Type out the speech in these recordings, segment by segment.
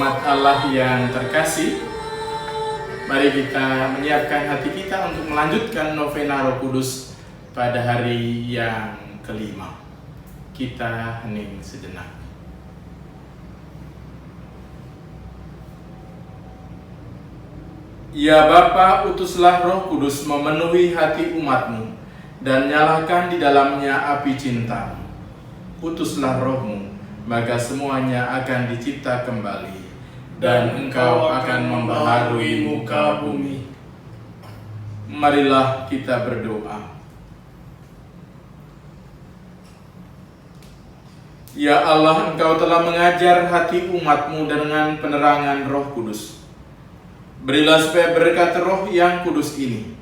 Umat Allah yang terkasih, mari kita menyiapkan hati kita untuk melanjutkan novena Roh Kudus pada hari yang kelima. Kita hening sejenak. Ya Bapa, utuslah Roh Kudus memenuhi hati umat-Mu dan nyalakan di dalamnya api cinta-Mu. Utuslah Roh-Mu, maka semuanya akan dicipta kembali, dan Engkau akan membaharui muka bumi. Marilah kita berdoa. Ya Allah, Engkau telah mengajar hati umat-Mu dengan penerangan Roh Kudus. Berilah supaya berkat Roh yang kudus ini,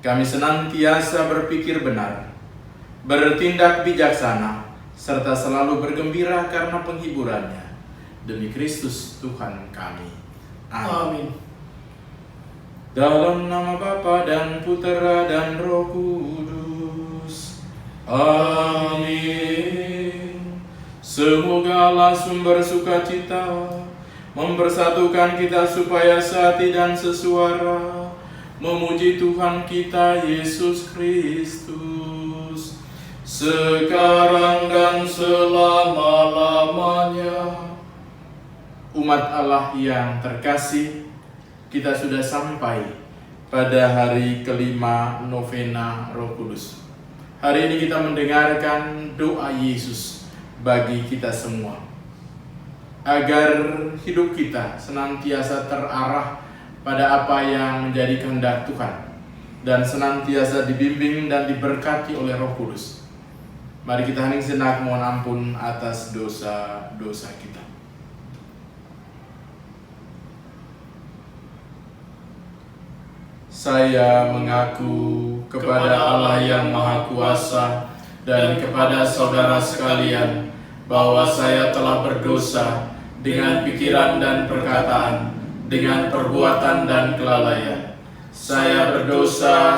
kami senantiasa berpikir benar, bertindak bijaksana, serta selalu bergembira karena penghiburannya. Demi Kristus Tuhan kami. Amin. Dalam nama Bapa dan Putera dan Roh Kudus. Amin. Semoga Allah sumber sukacita mempersatukan kita supaya sehati dan sesuara memuji Tuhan kita Yesus Kristus sekarang dan selama-lamanya. Umat Allah yang terkasih, kita sudah sampai pada hari kelima novena Roh Kudus. Hari ini kita mendengarkan doa Yesus bagi kita semua, agar hidup kita senantiasa terarah pada apa yang menjadi kehendak Tuhan dan senantiasa dibimbing dan diberkati oleh Roh Kudus. Mari kita hening sejenak mohon ampun atas dosa-dosa kita. Saya mengaku kepada Allah yang Maha Kuasa dan kepada saudara sekalian bahwa saya telah berdosa dengan pikiran dan perkataan, dengan perbuatan dan kelalaian. Saya berdosa,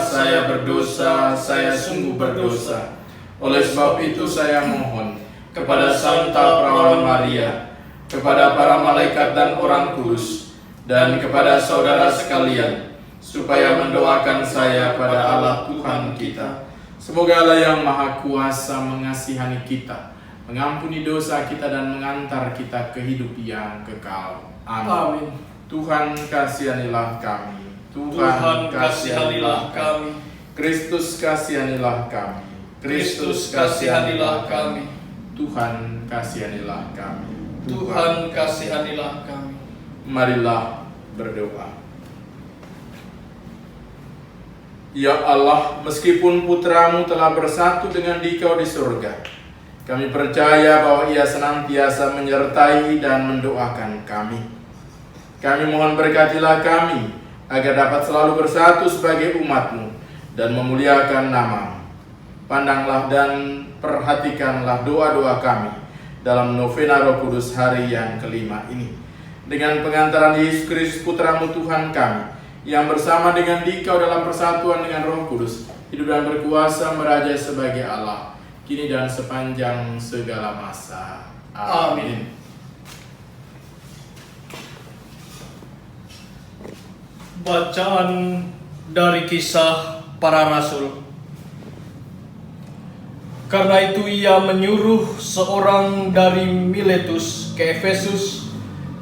saya sungguh berdosa. Oleh sebab itu saya mohon kepada Santa Perawan Maria, kepada para malaikat dan orang kudus, dan kepada saudara sekalian, supaya mendoakan saya pada Allah Tuhan kita. Semoga Allah yang Maha Kuasa mengasihani kita, mengampuni dosa kita dan mengantar kita ke hidup yang kekal. Amin. Tuhan kasihanilah kami. Tuhan kasihanilah kami. Kristus kasihanilah kami. Kristus kasihanilah kami. Tuhan kasihanilah kami. Tuhan kasihanilah kami. Marilah berdoa. Ya Allah, meskipun putra-Mu telah bersatu dengan Dikau di surga, kami percaya bahwa Ia senantiasa menyertai dan mendoakan kami. Kami mohon berkatilah kami, agar dapat selalu bersatu sebagai umat-Mu dan memuliakan nama-Mu. Pandanglah dan perhatikanlah doa-doa kami dalam novena Roh Kudus hari yang kelima ini. Dengan pengantaran Yesus Kristus Putra-Mu Tuhan kami, yang bersama dengan Dikau dalam persatuan dengan Roh Kudus, hidup dan berkuasa meraja sebagai Allah, kini dan sepanjang segala masa. Amin. Bacaan dari Kisah Para Rasul. Karena itu ia menyuruh seorang dari Miletus ke Efesus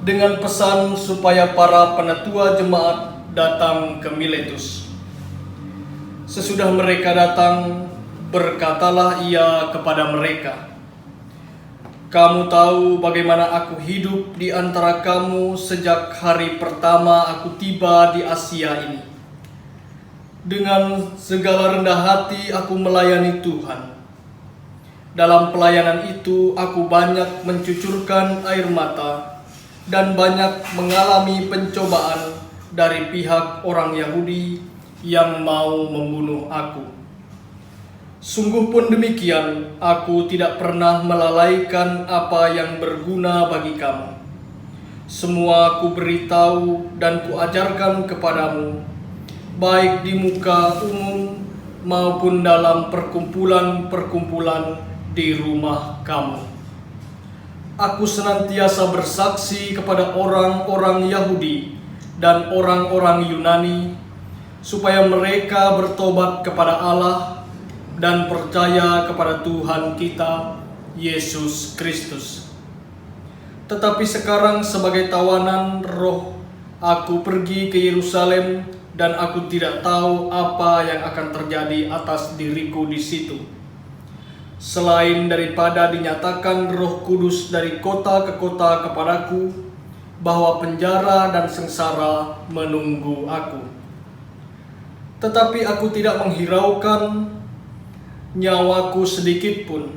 dengan pesan supaya para penatua jemaat datang ke Miletus. Sesudah mereka datang, berkatalah ia kepada mereka, "Kamu tahu bagaimana aku hidup di antara kamu sejak hari pertama aku tiba di Asia ini. Dengan segala rendah hati aku melayani Tuhan. Dalam pelayanan itu aku banyak mencucurkan air mata dan banyak mengalami pencobaan dari pihak orang Yahudi yang mau membunuh aku. Sungguh pun demikian, aku tidak pernah melalaikan apa yang berguna bagi kamu. Semua ku beritahu dan ku ajarkan kepadamu, baik di muka umum maupun dalam perkumpulan-perkumpulan di rumah kamu. Aku senantiasa bersaksi kepada orang-orang Yahudi dan orang-orang Yunani, supaya mereka bertobat kepada Allah dan percaya kepada Tuhan kita, Yesus Kristus. Tetapi sekarang sebagai tawanan roh, aku pergi ke Yerusalem dan aku tidak tahu apa yang akan terjadi atas diriku di situ, selain daripada dinyatakan Roh Kudus dari kota ke kota kepadaku, bahwa penjara dan sengsara menunggu aku. Tetapi aku tidak menghiraukan nyawaku sedikit pun,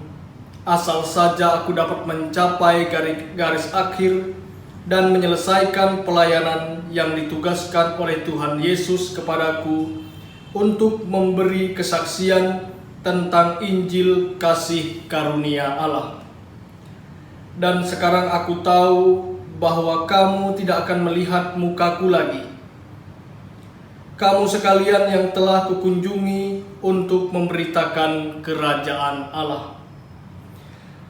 asal saja aku dapat mencapai garis akhir dan menyelesaikan pelayanan yang ditugaskan oleh Tuhan Yesus kepadaku untuk memberi kesaksian tentang Injil kasih karunia Allah. Dan sekarang aku tahu bahwa kamu tidak akan melihat mukaku lagi. Kamu sekalian yang telah kukunjungi untuk memberitakan kerajaan Allah.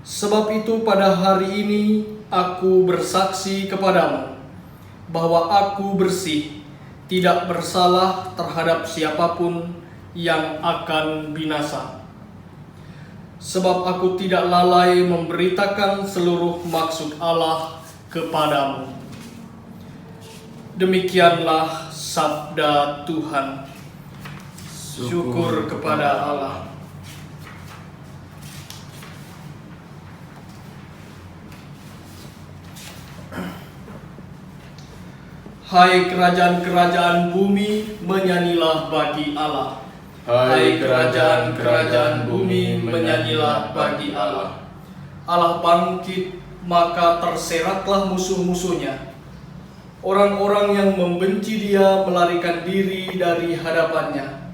Sebab itu pada hari ini aku bersaksi kepadamu bahwa aku bersih, tidak bersalah terhadap siapapun yang akan binasa. Sebab aku tidak lalai memberitakan seluruh maksud Allah kepadamu. Demikianlah sabda Tuhan. Syukur kepada Allah. Hai kerajaan-kerajaan bumi, menyanyilah bagi Allah. Hai kerajaan-kerajaan bumi, menyanyilah bagi Allah. Allah bangkit, maka terseraklah musuh-musuhnya. Orang-orang yang membenci Dia melarikan diri dari hadapannya.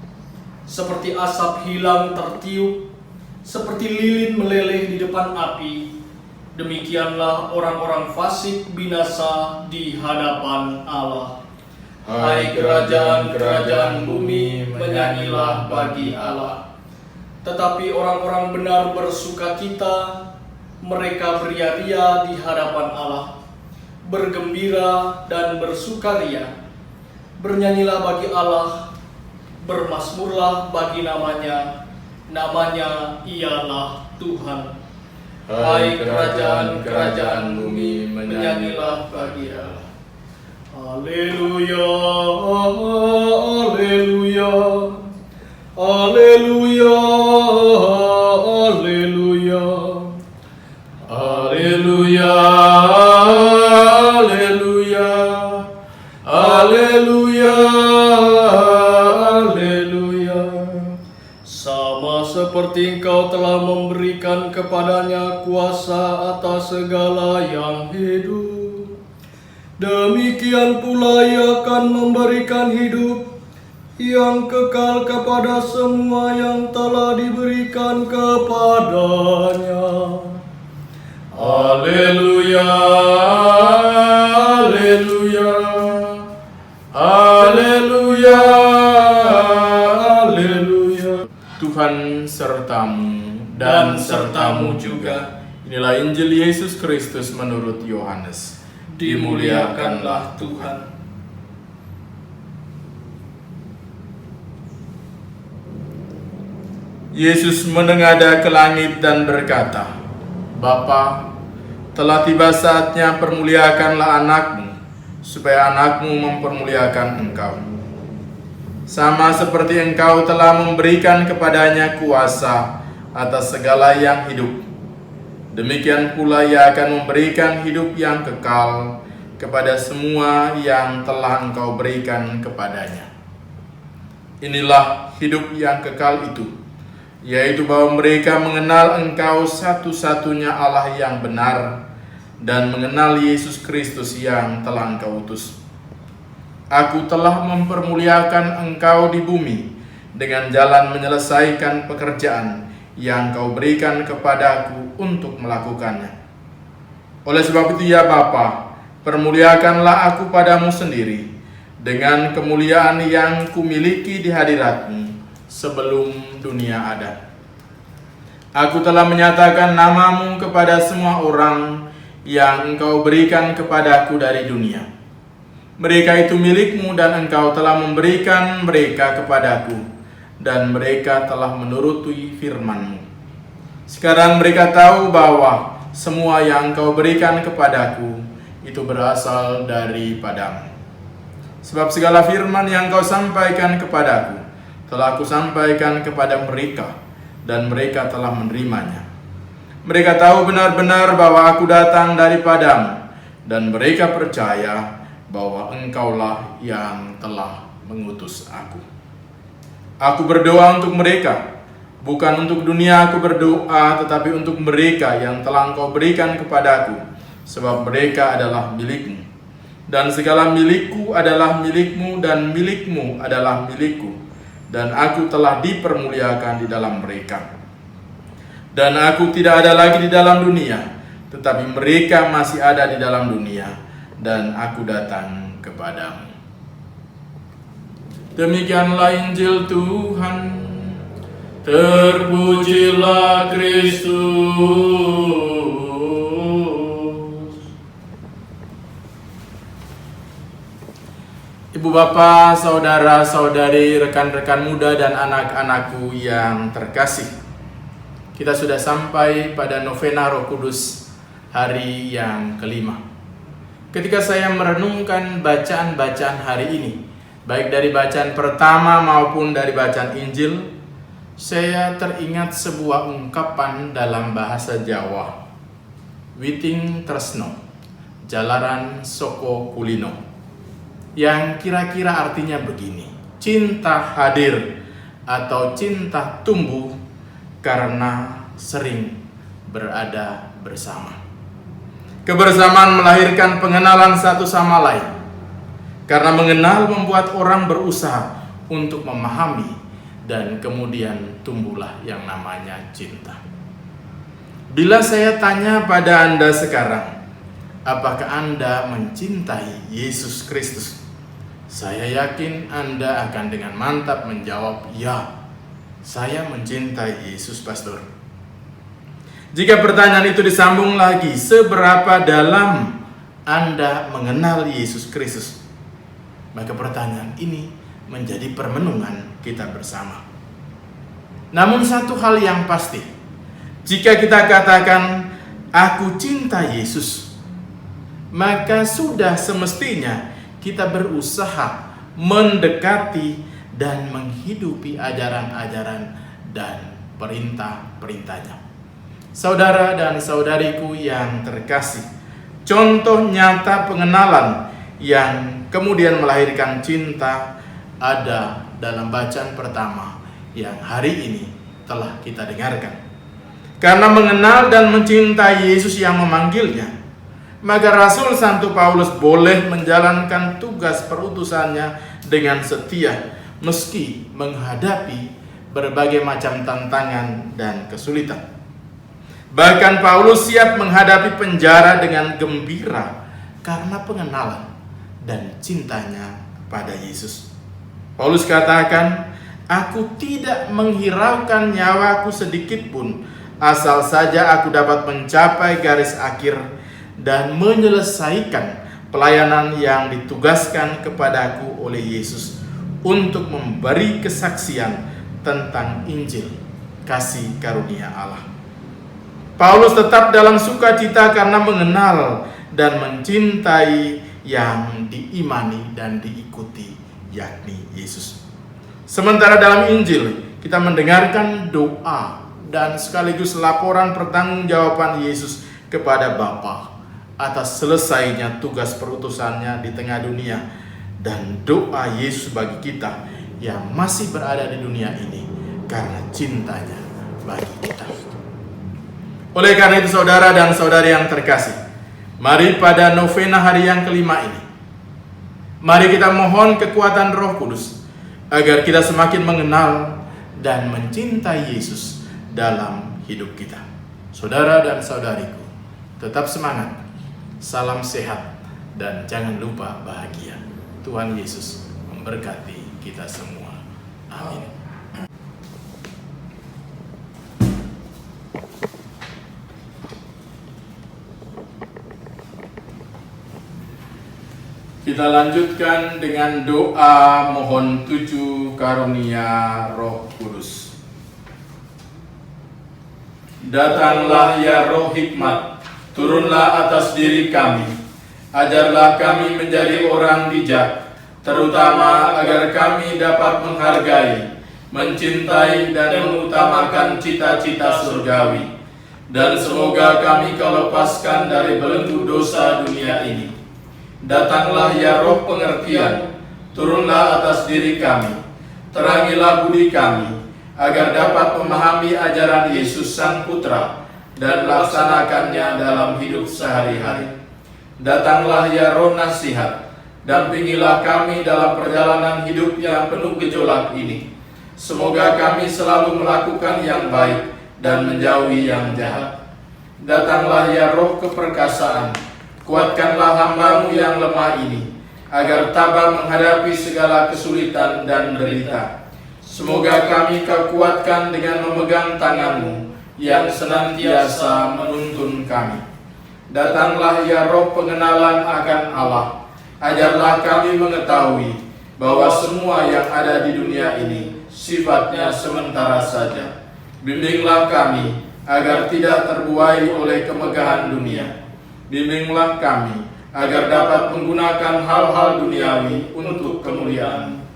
Seperti asap hilang tertiup, seperti lilin meleleh di depan api, demikianlah orang-orang fasik binasa di hadapan Allah. Hai kerajaan-kerajaan bumi, menyanyilah bagi Allah. Tetapi orang-orang benar bersukacita, mereka beria-ria di hadapan Allah, bergembira dan bersukaria. Bernyanyilah bagi Allah, bermazmurlah bagi namanya, namanya ialah Tuhan. Hai kerajaan-kerajaan bumi, menyanyilah bagi Allah. Haleluya, haleluya, haleluya, haleluya, Haleluya, haleluya, haleluya, haleluya. Sama seperti Engkau telah memberikan kepadanya kuasa atas segala yang hidup, demikian pula Ia akan memberikan hidup yang kekal kepada semua yang telah diberikan kepadanya. Haleluya, haleluya, haleluya, haleluya. Tuhan sertamu dan sertamu juga. Inilah Injil Yesus Kristus menurut Yohanes. Dimuliakanlah Tuhan. Yesus menengadah ke langit dan berkata, Bapa, telah tiba saatnya permuliakanlah anakmu, supaya anakmu mempermuliakan engkau. Sama seperti engkau telah memberikan kepadanya kuasa atas segala yang hidup, demikian pula Ia akan memberikan hidup yang kekal kepada semua yang telah engkau berikan kepadanya. Inilah hidup yang kekal itu, yaitu bahwa mereka mengenal Engkau satu-satunya Allah yang benar dan mengenal Yesus Kristus yang telah Engkau utus. Aku telah mempermuliakan Engkau di bumi dengan jalan menyelesaikan pekerjaan yang Kau berikan kepadaku untuk melakukannya. Oleh sebab itu ya Bapa, permuliakanlah aku padamu sendiri dengan kemuliaan yang kumiliki di hadirat-Mu sebelum dunia ada. Aku telah menyatakan namamu kepada semua orang yang Engkau berikan kepadaku dari dunia. Mereka itu milik-Mu dan Engkau telah memberikan mereka kepadaku, dan mereka telah menuruti firman-Mu. Sekarang mereka tahu bahwa semua yang Engkau berikan kepadaku itu berasal daripada-Mu. Sebab segala firman yang Engkau sampaikan kepadaku telah Aku sampaikan kepada mereka, dan mereka telah menerimanya. Mereka tahu benar-benar bahwa Aku datang daripada-Mu, dan mereka percaya bahwa Engkaulah yang telah mengutus Aku. Aku berdoa untuk mereka, bukan untuk dunia aku berdoa, tetapi untuk mereka yang telah Engkau berikan kepadaku, sebab mereka adalah milik-Mu. Dan segala milikku adalah milik-Mu, dan milik-Mu adalah milikku, dan Aku telah dipermuliakan di dalam mereka. Dan Aku tidak ada lagi di dalam dunia, tetapi mereka masih ada di dalam dunia, dan Aku datang kepadamu. Demikianlah Injil Tuhan. Terpujilah Kristus. Ibu bapak, saudara-saudari, rekan-rekan muda dan anak-anakku yang terkasih, kita sudah sampai pada novena Roh Kudus hari yang kelima. Ketika saya merenungkan bacaan-bacaan hari ini, baik dari bacaan pertama maupun dari bacaan Injil, saya teringat sebuah ungkapan dalam bahasa Jawa, Witing Tresno, Jalaran Soko Kulino, yang kira-kira artinya begini: cinta hadir atau cinta tumbuh karena sering berada bersama. Kebersamaan melahirkan pengenalan satu sama lain. Karena mengenal membuat orang berusaha untuk memahami, dan kemudian tumbuhlah yang namanya cinta. Bila saya tanya pada Anda sekarang, apakah Anda mencintai Yesus Kristus? Saya yakin Anda akan dengan mantap menjawab, ya, saya mencintai Yesus, Pastor. Jika pertanyaan itu disambung lagi, seberapa dalam Anda mengenal Yesus Kristus? Maka pertanyaan ini menjadi permenungan kita bersama. Namun satu hal yang pasti, jika kita katakan, aku cinta Yesus, maka sudah semestinya kita berusaha mendekati dan menghidupi ajaran-ajaran dan perintah-perintahnya. Saudara dan saudariku yang terkasih, contoh nyata pengenalan yang kemudian melahirkan cinta ada dalam bacaan pertama yang hari ini telah kita dengarkan. Karena mengenal dan mencintai Yesus yang memanggilnya, maka Rasul Santo Paulus boleh menjalankan tugas perutusannya dengan setia, meski menghadapi berbagai macam tantangan dan kesulitan. Bahkan Paulus siap menghadapi penjara dengan gembira karena pengenalan dan cintanya pada Yesus. Paulus katakan, aku tidak menghiraukan nyawaku sedikit pun, asal saja aku dapat mencapai garis akhir dan menyelesaikan pelayanan yang ditugaskan kepadaku oleh Yesus untuk memberi kesaksian tentang Injil kasih karunia Allah. Paulus tetap dalam sukacita karena mengenal dan mencintai yang diimani dan diikuti, yakni Yesus. Sementara dalam Injil kita mendengarkan doa dan sekaligus laporan pertanggungjawaban Yesus kepada Bapa atas selesainya tugas perutusannya di tengah dunia, dan doa Yesus bagi kita yang masih berada di dunia ini karena cintanya bagi kita. Oleh karena itu, saudara dan saudari yang terkasih, mari pada novena hari yang kelima ini, mari kita mohon kekuatan Roh Kudus agar kita semakin mengenal dan mencintai Yesus dalam hidup kita. Saudara dan saudariku, tetap semangat, salam sehat, dan jangan lupa bahagia. Tuhan Yesus memberkati kita semua. Amin. Kita lanjutkan dengan doa mohon 7 karunia Roh Kudus. Datanglah ya Roh Hikmat, turunlah atas diri kami. Ajarlah kami menjadi orang bijak, terutama agar kami dapat menghargai, mencintai dan mengutamakan cita-cita surgawi. Dan semoga kami kau lepaskan dari belenggu dosa dunia ini. Datanglah ya Roh pengertian, turunlah atas diri kami. Terangilah budi kami, agar dapat memahami ajaran Yesus Sang Putra dan melaksanakannya dalam hidup sehari-hari. Datanglah ya Roh nasihat, dampingilah kami dalam perjalanan hidup yang penuh gejolak ini. Semoga kami selalu melakukan yang baik dan menjauhi yang jahat. Datanglah ya Roh keperkasaan, kuatkanlah hamba-Mu yang lemah ini, agar tabah menghadapi segala kesulitan dan derita. Semoga kami Kau kuatkan dengan memegang tangan-Mu yang senantiasa menuntun kami. Datanglah ya Roh pengenalan akan Allah, ajarlah kami mengetahui bahwa semua yang ada di dunia ini sifatnya sementara saja. Bimbinglah kami agar tidak terbuai oleh kemegahan dunia. Bimbinglah kami agar dapat menggunakan hal-hal duniawi untuk kemuliaan.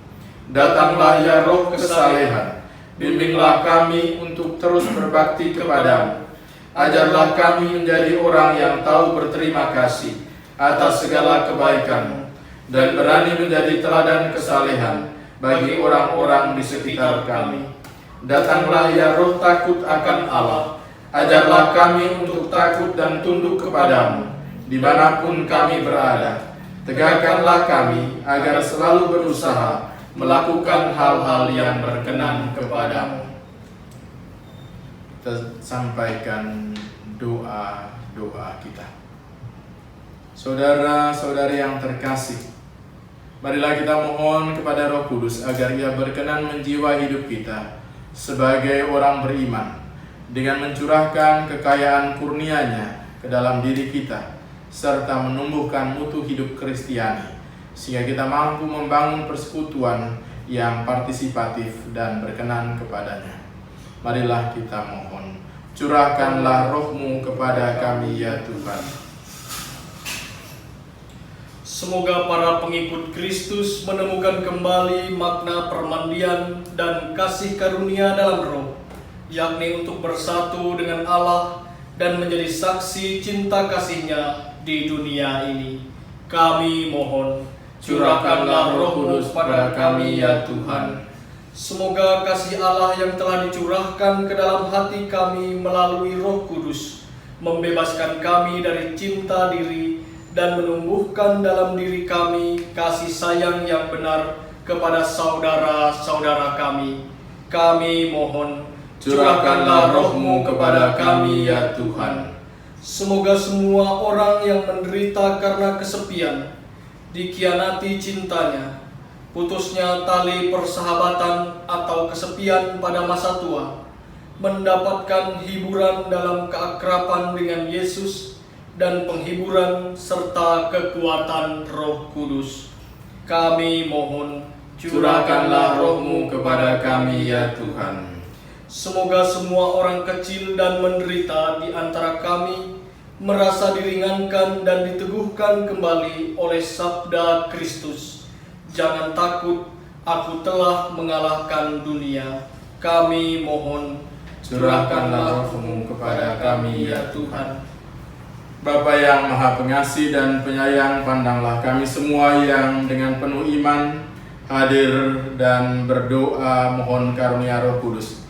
Datanglah ya Roh kesalehan, bimbinglah kami untuk terus berbakti kepada-Mu. Ajarlah kami menjadi orang yang tahu berterima kasih atas segala kebaikan-Mu dan berani menjadi teladan kesalehan bagi orang-orang di sekitar kami. Datanglah ya Roh takut akan Allah, ajarlah kami untuk takut dan tunduk kepada-Mu dimanapun kami berada. Tegakkanlah kami agar selalu berusaha melakukan hal-hal yang berkenan kepada-Mu. Kita sampaikan doa-doa kita. Saudara-saudari yang terkasih, marilah kita mohon kepada Roh Kudus agar Ia berkenan menjiwai hidup kita sebagai orang beriman dengan mencurahkan kekayaan kurnia-Nya ke dalam diri kita, serta menumbuhkan mutu hidup Kristiani, sehingga kita mampu membangun persekutuan yang partisipatif dan berkenan kepada-Nya. Marilah kita mohon, curahkanlah Roh-Mu kepada kami ya Tuhan. Semoga para pengikut Kristus menemukan kembali makna permandian dan kasih karunia dalam Roh, yakni untuk bersatu dengan Allah dan menjadi saksi cinta kasih-Nya di dunia ini. Kami mohon, curahkanlah Roh Kudus pada kami ya Tuhan. Semoga kasih Allah yang telah dicurahkan ke dalam hati kami melalui Roh Kudus membebaskan kami dari cinta diri dan menumbuhkan dalam diri kami kasih sayang yang benar kepada saudara-saudara kami. Kami mohon, curahkanlah Roh-Mu kepada kami ya Tuhan. Semoga semua orang yang menderita karena kesepian dikhianati cintanya, putusnya tali persahabatan atau kesepian pada masa tua, mendapatkan hiburan dalam keakraban dengan Yesus dan penghiburan serta kekuatan Roh Kudus. Kami mohon, curahkanlah Roh-Mu kepada kami ya Tuhan. Semoga semua orang kecil dan menderita di antara kami merasa diringankan dan diteguhkan kembali oleh sabda Kristus. Jangan takut, aku telah mengalahkan dunia. Kami mohon, curahkanlah Roh-Mu kepada kami ya Tuhan. Bapa yang Maha Pengasih dan Penyayang, pandanglah kami semua yang dengan penuh iman hadir dan berdoa mohon karunia Roh Kudus.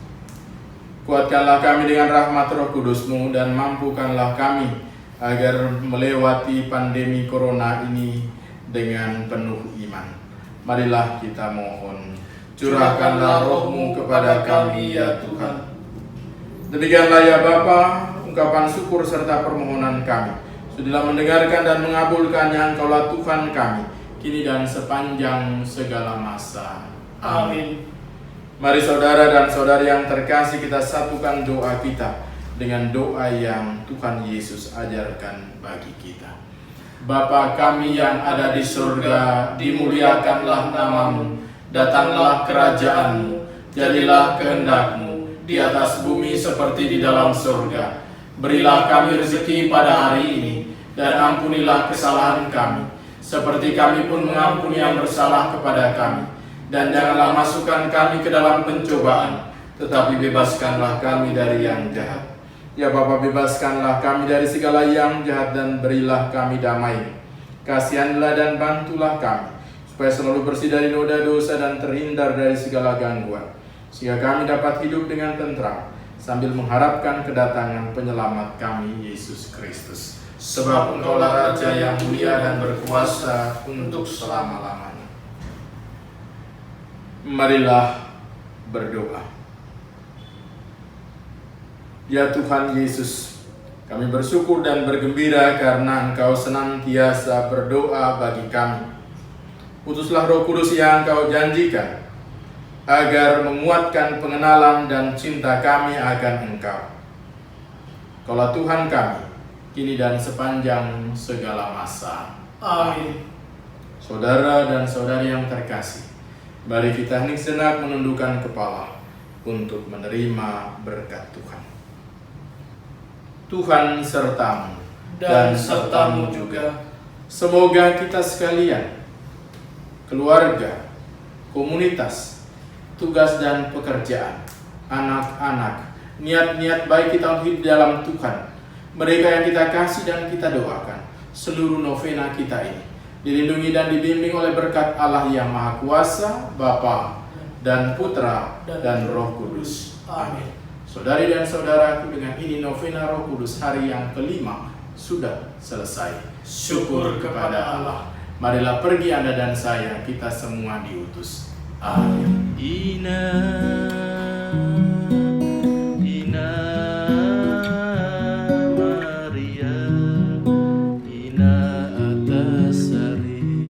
Kuatkanlah kami dengan rahmat Roh Kudus-Mu dan mampukanlah kami agar melewati pandemi corona ini dengan penuh iman. Marilah kita mohon, curahkanlah Roh-Mu kepada kami ya Tuhan. Demikianlah ya Bapa, ungkapan syukur serta permohonan kami. Sudilah mendengarkan dan mengabulkannya Engkaulah Tuhan kami, kini dan sepanjang segala masa. Amin. Mari saudara dan saudari yang terkasih, kita satukan doa kita dengan doa yang Tuhan Yesus ajarkan bagi kita. Bapa kami yang ada di surga, dimuliakanlah namamu, datanglah kerajaan-Mu, jadilah kehendak-Mu di atas bumi seperti di dalam surga. Berilah kami rezeki pada hari ini, dan ampunilah kesalahan kami, seperti kami pun mengampuni yang bersalah kepada kami. Dan janganlah masukkan kami ke dalam pencobaan, tetapi bebaskanlah kami dari yang jahat. Ya Bapa, bebaskanlah kami dari segala yang jahat dan berilah kami damai. Kasihanlah dan bantulah kami, supaya selalu bersih dari noda dosa dan terhindar dari segala gangguan, sehingga kami dapat hidup dengan tentram, sambil mengharapkan kedatangan penyelamat kami, Yesus Kristus. Sebab Engkaulah Raja yang mulia dan berkuasa untuk selama-lamanya. Marilah berdoa. Ya Tuhan Yesus, kami bersyukur dan bergembira karena Engkau senantiasa berdoa bagi kami. Utuslah Roh Kudus yang Engkau janjikan, agar menguatkan pengenalan dan cinta kami akan Engkau. Kaulah Tuhan kami, kini dan sepanjang segala masa. Amin. Saudara dan saudari yang terkasih, mari kita hening sejenak menundukkan kepala untuk menerima berkat Tuhan. Tuhan sertamu Dan sertamu juga. Semoga kita sekalian, keluarga, komunitas, tugas dan pekerjaan, anak-anak, niat-niat baik kita hidup dalam Tuhan, mereka yang kita kasih dan kita doakan, seluruh novena kita ini dilindungi dan dibimbing oleh berkat Allah yang Maha Kuasa, Bapa dan Putra dan Roh Kudus. Amin. Saudari dan saudaraku, dengan ini novena Roh Kudus hari yang kelima sudah selesai. Syukur kepada Allah. Marilah pergi Anda dan saya, kita semua diutus. Amin.